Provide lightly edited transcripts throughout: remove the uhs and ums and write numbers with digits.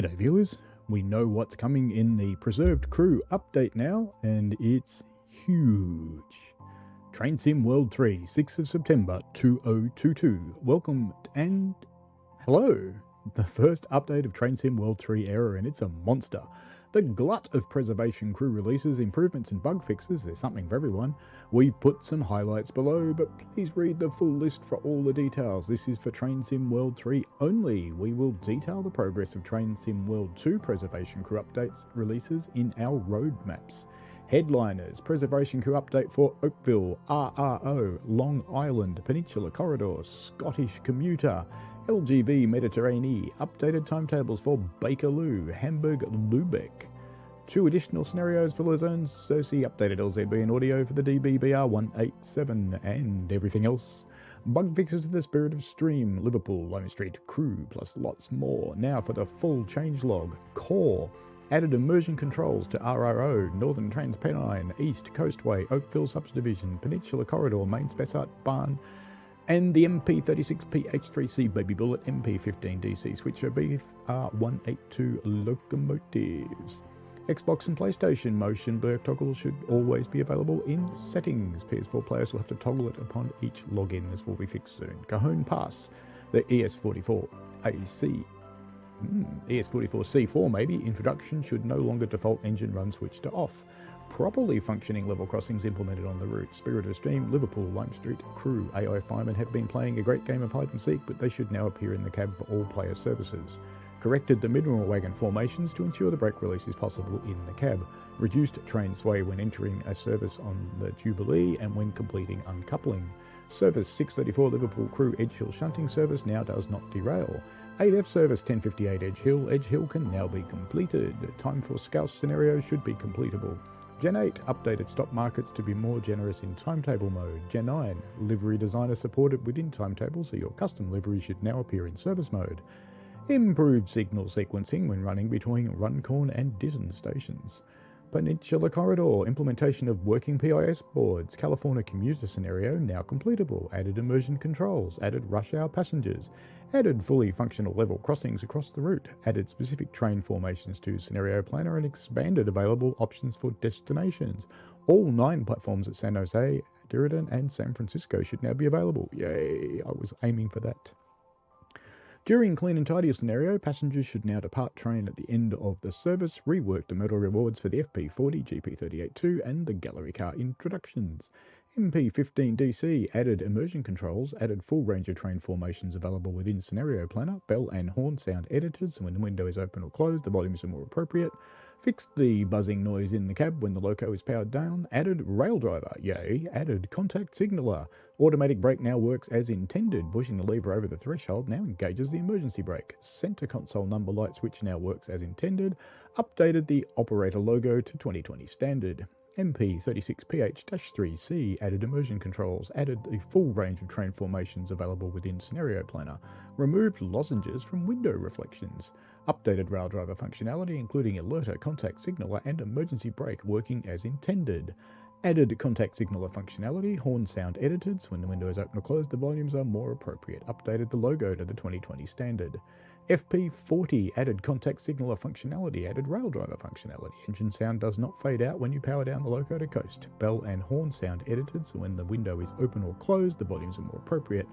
G'day viewers, we know what's coming in the Preserved Crew update now, and it's huge. Train Sim World 3, 6th of September 2022. Welcome and hello. The first update of Train Sim World 3 era, and it's a monster. The glut of Preservation Crew releases, improvements and bug fixes, there's something for everyone. We've put some highlights below, but please read the full list for all the details. This is for Train Sim World 3 only. We will detail the progress of Train Sim World 2 Preservation Crew updates releases in our roadmaps. Headliners: Preservation Crew update for Oakville, RRO, Long Island, Peninsula Corridor, Scottish Commuter, LGV Mediterranean, updated timetables for Bakerloo, Hamburg, Lübeck. 2 additional scenarios for Lausanne, Cersei, updated LZB and audio for the DBBR 187, and everything else. Bug fixes to the Spirit of Stream, Liverpool, Lime Street, Crew, plus lots more. Now for the full changelog. Core. Added immersion controls to RRO, Northern Transpennine, East Coastway, Oakville Subdivision, Peninsula Corridor, Main Spessart Barn, and the MP36PH3C Baby Bullet MP15DC Switcher BR182 locomotives. Xbox and PlayStation motion blur toggle should always be available in settings. PS4 players will have to toggle it upon each login. This will be fixed soon. Cajon Pass, the ES44AC. ES44C4 maybe. Introduction should no longer default engine run switch to off. Properly functioning level crossings implemented on the route. Spirit of Stream, Liverpool, Lime Street, Crew, AI Firemen have been playing a great game of hide and seek, but they should now appear in the cab for all player services. Corrected the mineral wagon formations to ensure the brake release is possible in the cab. Reduced train sway when entering a service on the Jubilee and when completing uncoupling. Service 634 Liverpool Crew Edge Hill shunting service now does not derail. 8F service 1058 Edge Hill can now be completed. Time for Scouse scenario should be completable. Gen 8 updated stop markets to be more generous in timetable mode. Gen 9 livery designer supported within timetable, so your custom livery should now appear in service mode. Improved signal sequencing when running between Runcorn and Ditton stations. Peninsula Corridor, implementation of working PIS boards, California commuter scenario now completable, added immersion controls, added rush hour passengers, added fully functional level crossings across the route, added specific train formations to scenario planner and expanded available options for destinations. All 9 platforms at San Jose, Duridan and San Francisco should now be available. Yay, I was aiming for that. During Clean and Tidy scenario, passengers should now depart train at the end of the service, rework the modal rewards for the FP40, GP38-2 and the gallery car introductions. MP15DC added immersion controls, added full range of train formations available within scenario planner, bell and horn sound editors, so when the window is open or closed the volumes are more appropriate. Fixed the buzzing noise in the cab when the loco is powered down, added rail driver, yay, added contact signaler. Automatic brake now works as intended, pushing the lever over the threshold now engages the emergency brake. Center console number light switch now works as intended, updated the operator logo to 2020 standard. MP36PH-3C added immersion controls, added the full range of train formations available within scenario planner, removed lozenges from window reflections, updated rail driver functionality including alerter, contact signaler and emergency brake working as intended, added contact signaler functionality, horn sound edited so when the window is open or closed the volumes are more appropriate, updated the logo to the 2020 standard. FP40 added contact signaler functionality, added rail driver functionality. Engine sound does not fade out when you power down the loco to coast. Bell and horn sound edited so when the window is open or closed the volumes are more appropriate.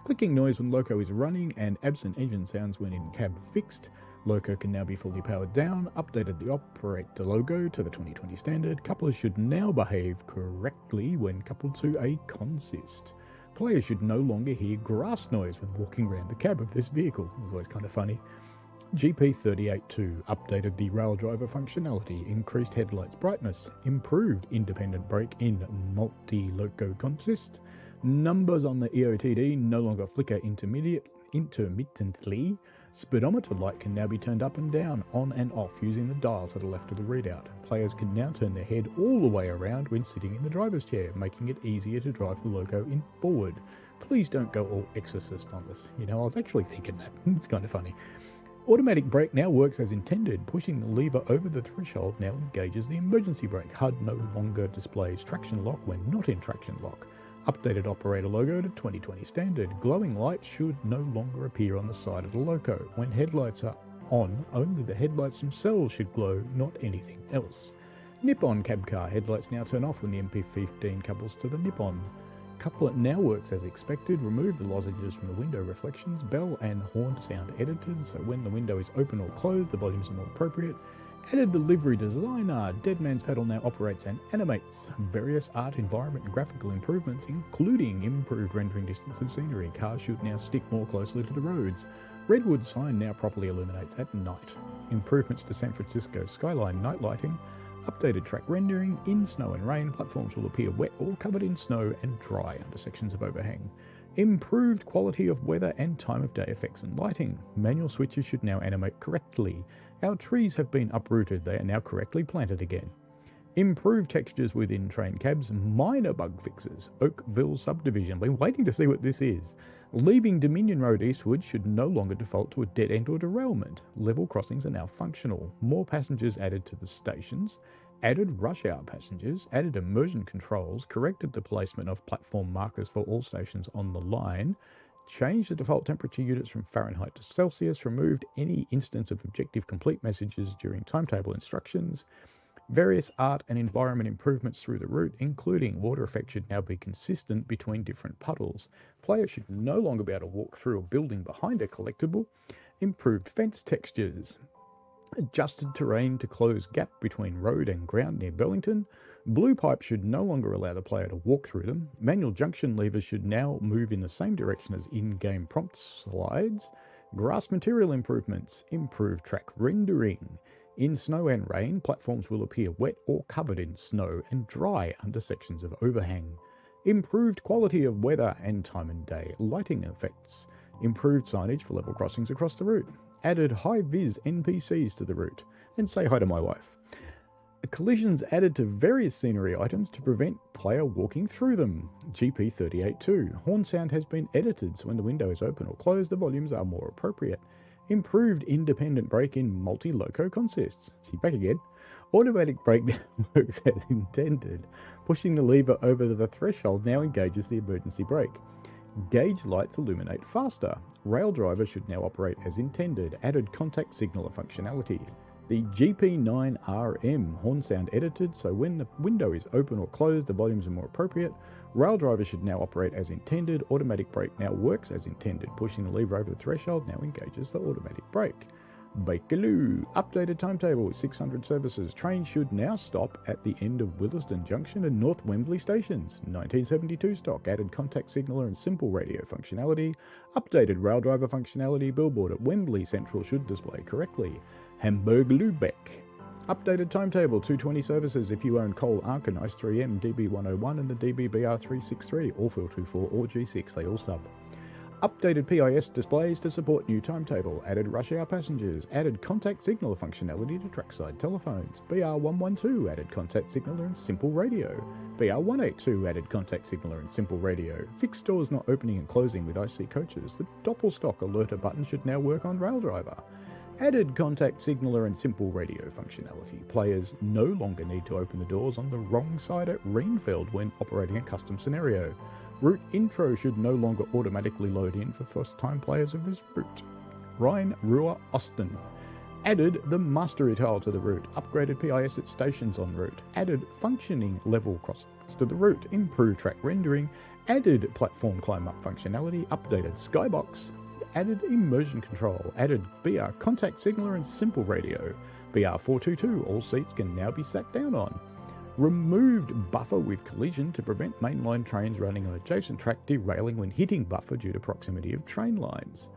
Clicking noise when loco is running and absent engine sounds when in cab fixed. Loco can now be fully powered down, updated the operator logo to the 2020 standard. Couplers should now behave correctly when coupled to a consist. Players should no longer hear grass noise when walking around the cab of this vehicle. It was always kind of funny. GP38-2 updated the rail driver functionality, increased headlights brightness, improved independent brake in multi-loco consist. Numbers on the EOTD no longer flicker intermittently. Speedometer light can now be turned up and down, on and off using the dial to the left of the readout. Players can now turn their head all the way around when sitting in the driver's chair, making it easier to drive the loco in forward. Please don't go all Exorcist on this. You know, I was actually thinking that. It's kind of funny. Automatic brake now works as intended. Pushing the lever over the threshold now engages the emergency brake. HUD no longer displays traction lock when not in traction lock. Updated operator logo to 2020 standard. Glowing lights should no longer appear on the side of the loco. When headlights are on, only the headlights themselves should glow, not anything else. Nippon cab car headlights now turn off when the MP15 couples to the Nippon. Coupler now works as expected. Remove the lozenges from the window reflections. Bell and horn sound edited, so when the window is open or closed, the volumes are more appropriate. Added the livery designer. Deadman's Pedal now operates and animates. Various art, environment and graphical improvements, including improved rendering distance of scenery. Cars should now stick more closely to the roads. Redwood sign now properly illuminates at night. Improvements to San Francisco Skyline night lighting. Updated track rendering. In snow and rain, platforms will appear wet or covered in snow and dry under sections of overhang. Improved quality of weather and time of day effects and lighting. Manual switches should now animate correctly. Our trees have been uprooted. They are now correctly planted again. Improved textures within train cabs. Minor bug fixes. Oakville subdivision. Been waiting to see what this is. Leaving Dominion Road eastward should no longer default to a dead end or derailment. Level crossings are now functional. More passengers added to the stations. Added rush hour passengers. Added immersion controls. Corrected the placement of platform markers for all stations on the line. Changed the default temperature units from Fahrenheit to Celsius. Removed any instance of objective complete messages during timetable instructions. Various art and environment improvements through the route, including water effect, should now be consistent between different puddles. Players should no longer be able to walk through a building behind a collectible. Improved fence textures. Adjusted terrain to close gap between road and ground near Burlington. Blue pipes should no longer allow the player to walk through them. Manual junction levers should now move in the same direction as in-game prompt slides. Grass material improvements. Improved track rendering. In snow and rain, platforms will appear wet or covered in snow and dry under sections of overhang. Improved quality of weather and time and day lighting effects. Improved signage for level crossings across the route. Added high-vis NPCs to the route. And say hi to my wife. Collisions added to various scenery items to prevent player walking through them. GP38.2. Horn sound has been edited so when the window is open or closed, the volumes are more appropriate. Improved independent brake in multi-loco consists. See, back again. Automatic brake now works as intended. Pushing the lever over the threshold now engages the emergency brake. Gauge lights illuminate faster. Rail driver should now operate as intended. Added contact signaler functionality. The GP9RM horn sound edited so when the window is open or closed, the volumes are more appropriate. Rail driver should now operate as intended. Automatic brake now works as intended. Pushing the lever over the threshold now engages the automatic brake. Bakerloo. Updated timetable with 600 services. Trains should now stop at the end of Williston Junction and North Wembley stations. 1972 stock. Added contact signaler and simple radio functionality. Updated rail driver functionality. Billboard at Wembley Central should display correctly. Hamburg-Lübeck. Updated timetable, 220 services if you own Cole Arcanise 3M, DB101 and the DBBR363, all 424 or G6, they all sub. Updated PIS displays to support new timetable, added rush hour passengers, added contact signaler functionality to trackside telephones, BR112 added contact signaler and simple radio, BR182 added contact signaler and simple radio, fixed doors not opening and closing with IC coaches, the doppelstock alerter button should now work on rail driver. Added contact signaler and simple radio functionality. Players no longer need to open the doors on the wrong side at Rainfield when operating a custom scenario. Route intro should no longer automatically load in for first-time players of this route. Rhine, Ruhr, Austin. Added the mastery tile to the route. Upgraded PIS at stations en route. Added functioning level crossings to the route. Improved track rendering. Added platform climb-up functionality. Updated skybox. Added immersion control, added BR contact signaler and simple radio. BR422, all seats can now be sat down on. Removed buffer with collision to prevent mainline trains running on adjacent track derailing when hitting buffer due to proximity of train lines.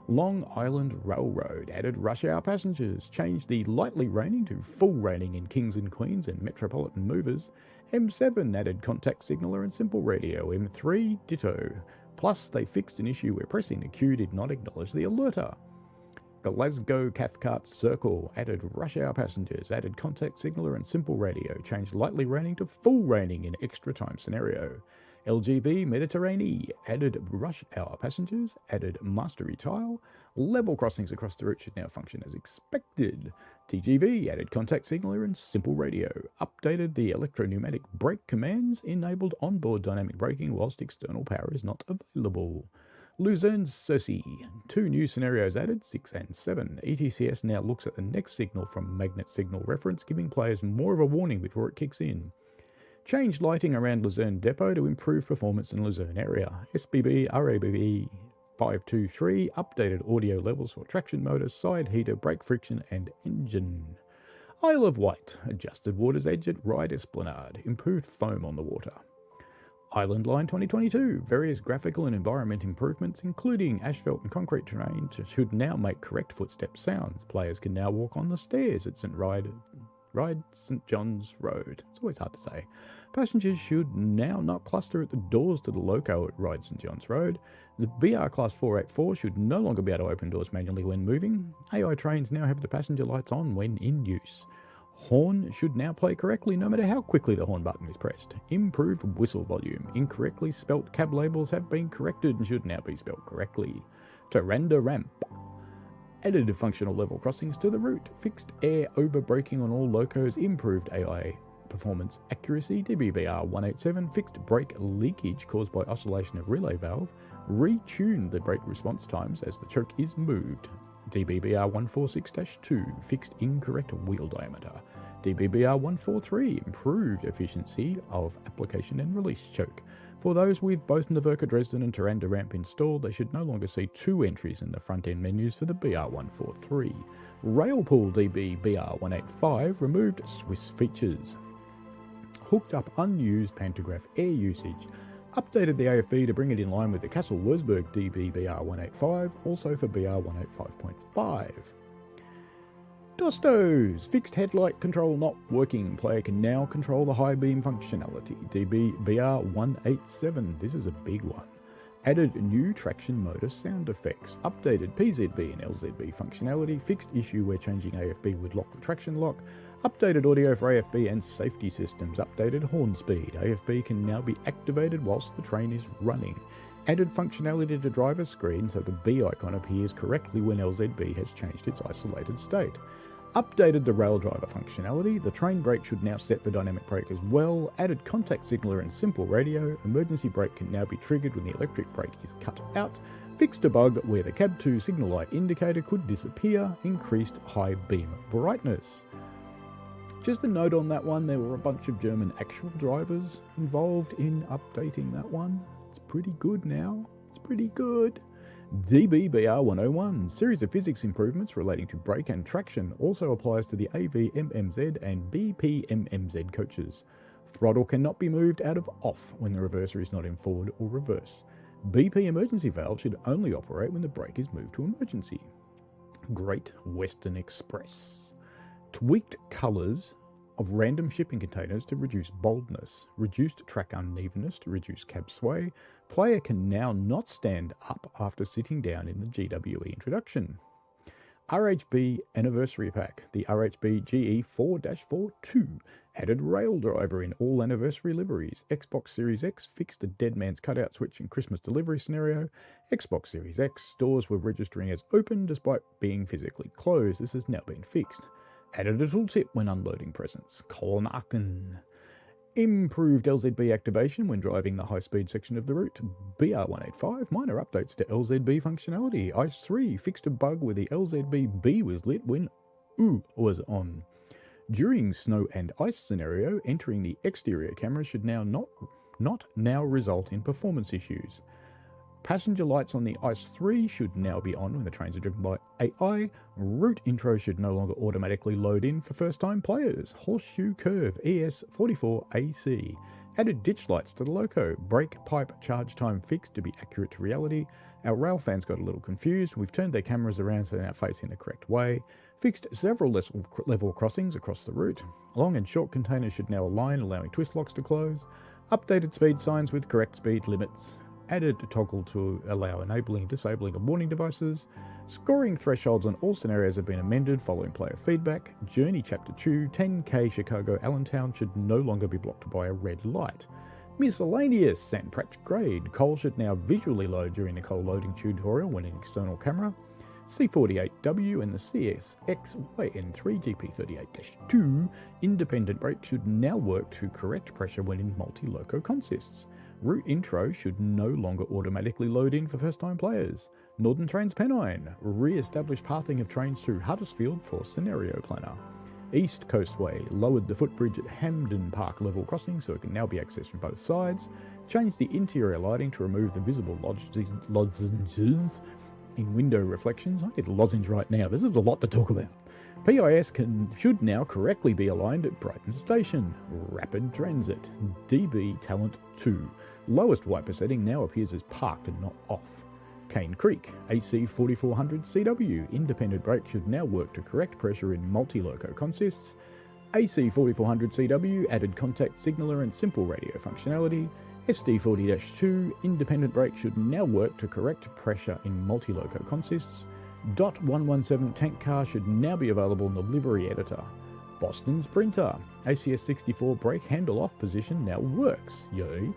Long Island Railroad added rush hour passengers, changed the lightly raining to full raining in Kings and Queens and Metropolitan Movers. M7 added contact signaler and simple radio. M3 ditto. Plus, they fixed an issue where pressing the Q did not acknowledge the alerter. Glasgow Cathcart Circle added rush hour passengers, added contact signaler and simple radio, changed lightly raining to full raining in extra time scenario. LGV Mediterranean added rush hour passengers, added mastery tile, level crossings across the route should now function as expected. TGV added contact signaler and simple radio, updated the electro-pneumatic brake commands, enabled onboard dynamic braking whilst external power is not available. Luzerne Cersei. 2 new scenarios added, 6 and 7. ETCS now looks at the next signal from magnet signal reference, giving players more of a warning before it kicks in. Changed lighting around Luzerne Depot to improve performance in Luzerne area. SBB Rhb 523 updated audio levels for traction motor, side heater, brake friction and engine. Isle of Wight. Adjusted water's edge at Ride Esplanade. Improved foam on the water. Island Line 2022. Various graphical and environment improvements, including asphalt and concrete terrain, should now make correct footstep sounds. Players can now walk on the stairs at St John's Road. It's always hard to say. Passengers should now not cluster at the doors to the loco at Ride St John's Road. The BR Class 484 should no longer be able to open doors manually when moving. AI trains now have the passenger lights on when in use. Horn should now play correctly no matter how quickly the horn button is pressed. Improved whistle volume. Incorrectly spelt cab labels have been corrected and should now be spelt correctly. Taranda Ramp. Added functional level crossings to the route. Fixed air over braking on all locos. Improved AI performance accuracy. DBBR 187. Fixed brake leakage caused by oscillation of relay valve. Retuned the brake response times as the choke is moved. DBBR 146-2, fixed incorrect wheel diameter. DBBR 143, improved efficiency of application and release choke. For those with both Naverka Dresden and Taranda Ramp installed, they should no longer see 2 entries in the front-end menus for the BR143. Railpool DBBR 185 removed Swiss features. Hooked up unused pantograph air usage. Updated the AFB to bring it in line with the Castle Wurzburg DBBR 185, also for BR 185.5. Dostos! Fixed headlight control not working. Player can now control the high beam functionality. DBBR 187. This is a big one. Added new traction motor sound effects. Updated PZB and LZB functionality. Fixed issue where changing AFB would lock the traction lock. Updated audio for AFB and safety systems. Updated horn speed. AFB can now be activated whilst the train is running. Added functionality to driver screen so the B icon appears correctly when LZB has changed its isolated state. Updated the rail driver functionality. The train brake should now set the dynamic brake as well. Added contact signaler and simple radio. Emergency brake can now be triggered when the electric brake is cut out. Fixed a bug where the cab 2 signal light indicator could disappear. Increased high beam brightness. Just a note on that one, there were a bunch of German actual drivers involved in updating that one. It's pretty good now. It's pretty good. DBBR 101, series of physics improvements relating to brake and traction, also applies to the AVMMZ and BPMMZ coaches. Throttle cannot be moved out of off when the reverser is not in forward or reverse. BP emergency valve should only operate when the brake is moved to emergency. Great Western Express. Tweaked colours of random shipping containers to reduce boldness, reduced track unevenness to reduce cab sway. Player can now not stand up after sitting down in the GWE introduction. Rhb Anniversary Pack, the Rhb GE 4-42, added rail driver in all anniversary liveries. Xbox Series X fixed a dead man's cutout switch in Christmas delivery scenario. Xbox Series X stores were registering as open despite being physically closed. This has now been fixed. Added a tooltip when unloading presents. Kolnaken. Improved LZB activation when driving the high-speed section of the route. BR185, minor updates to LZB functionality. ICE 3 fixed a bug where the LZB B was lit when OO was on. During snow and ice scenario, entering the exterior camera should now not now result in performance issues. Passenger lights on the ICE 3 should now be on when the trains are driven by AI. Route intro should no longer automatically load in for first-time players. Horseshoe Curve ES44AC. Added ditch lights to the loco. Brake pipe charge time fixed to be accurate to reality. Our rail fans got a little confused. We've turned their cameras around so they're now facing the correct way. Fixed several level crossings across the route. Long and short containers should now align, allowing twist locks to close. Updated speed signs with correct speed limits. Added a toggle to allow enabling and disabling of warning devices. Scoring thresholds on all scenarios have been amended following player feedback. Journey Chapter 2, 10K Chicago Allentown should no longer be blocked by a red light. Miscellaneous St. Pratch Grade. Coal should now visually load during the coal loading tutorial when in external camera. C48W and the CSXYN3 GP38-2 independent brake should now work to correct pressure when in multi-loco consists. Route intro should no longer automatically load in for first-time players. Northern Transpennine, re-established pathing of trains through Huddersfield for Scenario Planner. East Coastway, lowered the footbridge at Hampden Park level crossing so it can now be accessed from both sides. Changed the interior lighting to remove the visible lozenges in window reflections. I need a lozenge right now, this is a lot to talk about. PIS should now correctly be aligned at Brighton Station. Rapid Transit, DB Talent 2. Lowest wiper setting now appears as parked and not off. Cane Creek, AC 4400 CW. Independent brake should now work to correct pressure in multi-loco consists. AC 4400 CW added contact signaler and simple radio functionality. SD40-2 independent brake should now work to correct pressure in multi-loco consists. DOT 117 tank car should now be available in the livery editor. Boston Sprinter, ACS 64 brake handle off position now works, yay.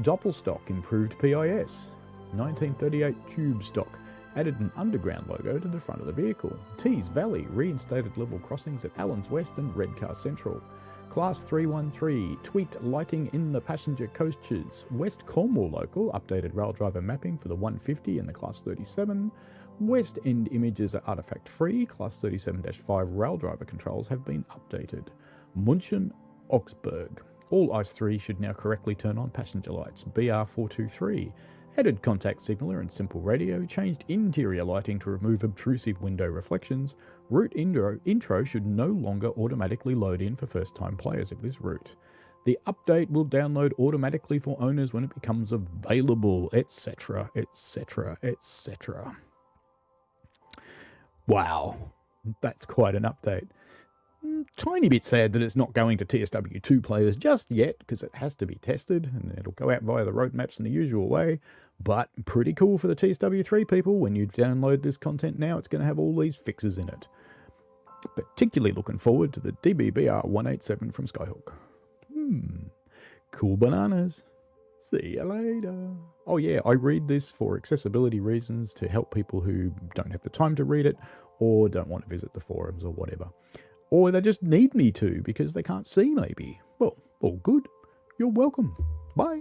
Doppelstock improved PIS. 1938 tube stock added an underground logo to the front of the vehicle. Tees Valley reinstated level crossings at Allens West and Redcar Central. Class 313 tweaked lighting in the passenger coaches. West Cornwall local updated rail driver mapping for the 150 and the Class 37. West End images are artifact free. Class 37-5 rail driver controls have been updated. Munchen Augsburg. All ICE 3 should now correctly turn on passenger lights. BR423 added contact signaler and simple radio, changed interior lighting to remove obtrusive window reflections. Route intro should no longer automatically load in for first-time players of this route. The update will download automatically for owners when it becomes available, etc., etc., etc. Wow, that's quite an update. Tiny bit sad that it's not going to TSW2 players just yet, because it has to be tested and it'll go out via the roadmaps in the usual way, but pretty cool for the TSW3 people. When you download this content now, it's going to have all these fixes in it. Particularly looking forward to the DBBR 187 from Skyhook. Cool bananas. See you later. Oh yeah, I read this for accessibility reasons to help people who don't have the time to read it or don't want to visit the forums or whatever. Or they just need me to because they can't see maybe. Well, all good. You're welcome. Bye.